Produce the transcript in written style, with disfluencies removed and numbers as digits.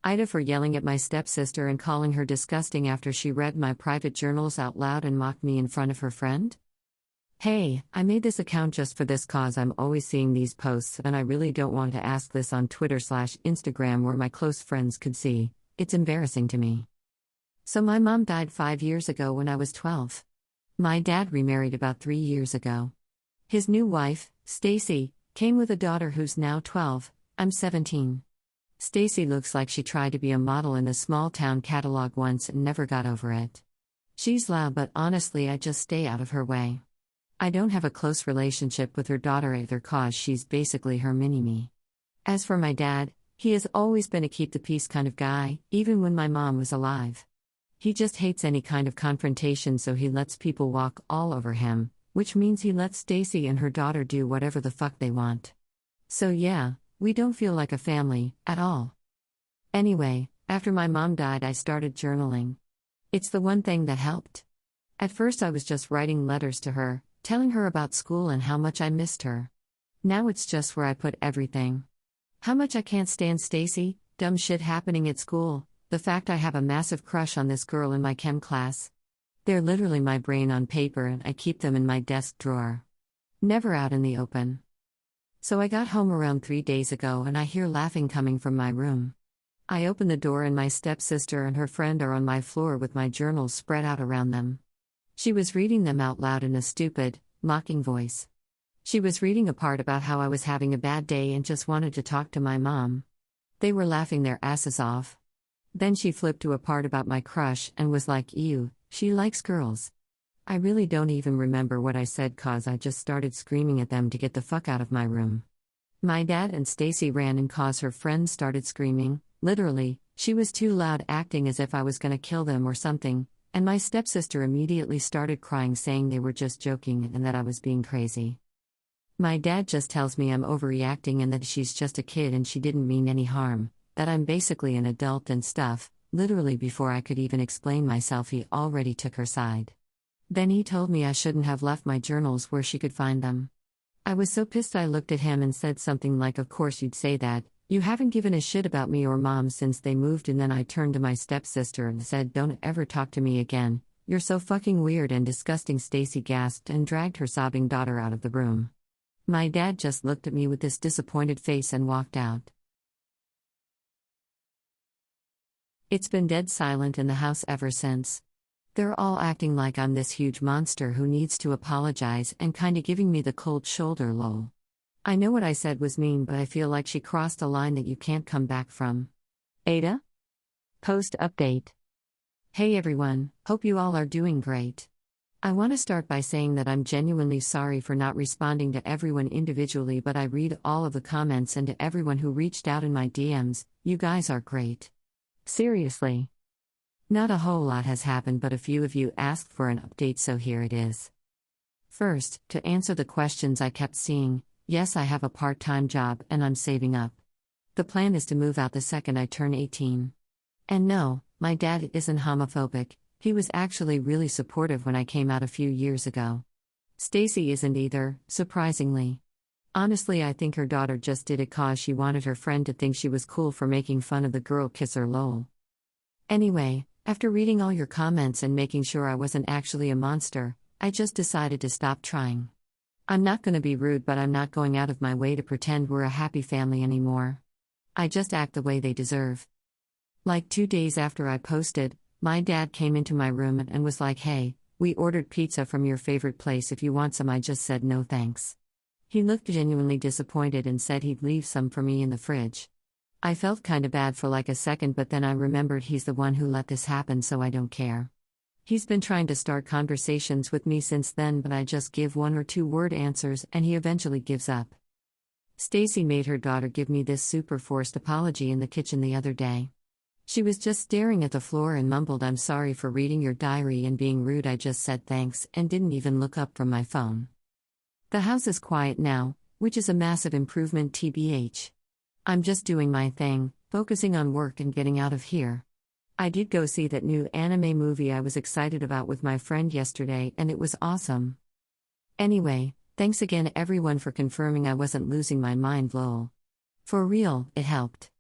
AITA for yelling at my stepsister and calling her disgusting after she read my private journals out loud and mocked me in front of her friend? Hey, I made this account just for this cause. I'm always seeing these posts and I really don't want to ask this on Twitter/Instagram where my close friends could see. It's embarrassing to me. So my mom died 5 years ago when I was 12. My dad remarried about 3 years ago. His new wife, Stacy, came with a daughter who's now 12, I'm 17. Stacy looks like she tried to be a model in a small-town catalog once and never got over it. She's loud but honestly I just stay out of her way. I don't have a close relationship with her daughter either cause she's basically her mini-me. As for my dad, he has always been a keep-the-peace kind of guy, even when my mom was alive. He just hates any kind of confrontation so he lets people walk all over him, which means he lets Stacy and her daughter do whatever the fuck they want. So yeah, we don't feel like a family, at all. Anyway, after my mom died I started journaling. It's the one thing that helped. At first I was just writing letters to her, telling her about school and how much I missed her. Now it's just where I put everything. How much I can't stand Stacy, dumb shit happening at school, the fact I have a massive crush on this girl in my chem class. They're literally my brain on paper and I keep them in my desk drawer. Never out in the open. So I got home around 3 days ago and I hear laughing coming from my room. I open the door and my stepsister and her friend are on my floor with my journals spread out around them. She was reading them out loud in a stupid, mocking voice. She was reading a part about how I was having a bad day and just wanted to talk to my mom. They were laughing their asses off. Then she flipped to a part about my crush and was like, ew, she likes girls. I really don't even remember what I said cause I just started screaming at them to get the fuck out of my room. My dad and Stacy ran and cause her friends started screaming, literally, she was too loud acting as if I was gonna kill them or something, and my stepsister immediately started crying saying they were just joking and that I was being crazy. My dad just tells me I'm overreacting and that she's just a kid and she didn't mean any harm, that I'm basically an adult and stuff. Literally before I could even explain myself he already took her side. Then he told me I shouldn't have left my journals where she could find them. I was so pissed I looked at him and said something like, of course you'd say that, you haven't given a shit about me or mom since they moved. And then I turned to my stepsister and said, don't ever talk to me again, you're so fucking weird and disgusting. Stacy gasped and dragged her sobbing daughter out of the room. My dad just looked at me with this disappointed face and walked out. It's been dead silent in the house ever since. They're all acting like I'm this huge monster who needs to apologize and kinda giving me the cold shoulder lol. I know what I said was mean but I feel like she crossed a line that you can't come back from. AITA? Post update. Hey everyone, hope you all are doing great. I want to start by saying that I'm genuinely sorry for not responding to everyone individually but I read all of the comments and to everyone who reached out in my DMs, you guys are great. Seriously. Not a whole lot has happened but a few of you asked for an update so here it is. First, to answer the questions I kept seeing, yes I have a part-time job and I'm saving up. The plan is to move out the second I turn 18. And no, my dad isn't homophobic, he was actually really supportive when I came out a few years ago. Stacy isn't either, surprisingly. Honestly I think her daughter just did it cause she wanted her friend to think she was cool for making fun of the girl kisser lol. Anyway, after reading all your comments and making sure I wasn't actually a monster, I just decided to stop trying. I'm not gonna be rude but I'm not going out of my way to pretend we're a happy family anymore. I just act the way they deserve. Like 2 days after I posted, my dad came into my room and was like, hey, we ordered pizza from your favorite place if you want some. I just said no thanks. He looked genuinely disappointed and said he'd leave some for me in the fridge. I felt kinda bad for like a second but then I remembered he's the one who let this happen so I don't care. He's been trying to start conversations with me since then but I just give 1 or 2 word answers and he eventually gives up. Stacy made her daughter give me this super forced apology in the kitchen the other day. She was just staring at the floor and mumbled, I'm sorry for reading your diary and being rude. I just said thanks and didn't even look up from my phone. The house is quiet now, which is a massive improvement tbh. I'm just doing my thing, focusing on work and getting out of here. I did go see that new anime movie I was excited about with my friend yesterday and it was awesome. Anyway, thanks again everyone for confirming I wasn't losing my mind lol. For real, it helped.